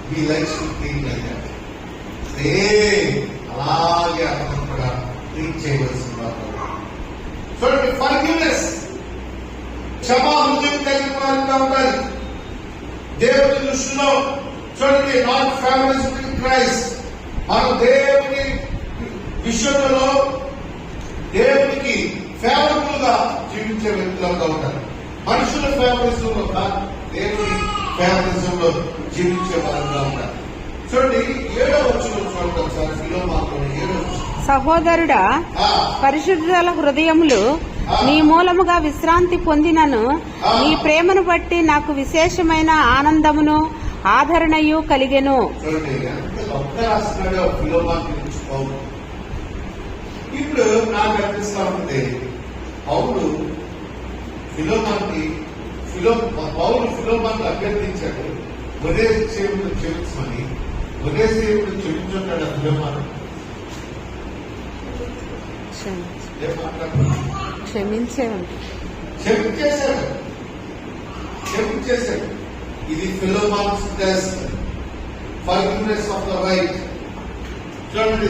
he likes to think like that. Same అలాగే అతను కూడా థింక్ చేయవలసిన వారు. చూడండి, ఫర్గివ్నెస్, క్షమా హృదయం కలిగిన వారిగా ఉండాలి దేవుని దృష్టిలో. చూడండి, నాట్ ఫ్యామిలీస్ ఇన్ క్రైస్ట్, మనం దేవుని విషయంలో దేవునికి ఫేవరబుల్ గా జీవించే వ్యక్తులుగా ఉంటారు. మనుషుల ఫేవరిజంలో కాదు, దేవుని ఫేవరిజంలో జీవించే వారంగా ఉంటారు. చూడండి, 7వ వచనం చూడండి ఒకసారి, ఫిలోమోనులోని 7వ వచనం. సహోదరుడా, పరిశుద్ధుల హృదయములు నీ మూలముగా విశ్రాంతి పొందినను నీ ప్రేమను బట్టి నాకు విశేషమైన ఆనందమును ఆదరణయు కలిగెను. చూడండి, ఎంత గొప్పగా రాస్తున్నాడో ఫిలోమోను గురించి పౌలు. ఇప్పుడు నాకు అనిపిస్తా ఉంది, పౌలు ఫిలోమోను అభ్యర్థించాడు ఒరే సేవకుడు క్షమించమని. ఒరే సేవకుడు క్షమించుంటాడు ఫిలోమోను. క్షమించేశాడు. ఇది Philemon's test, forgiveness of the right. చూడండి.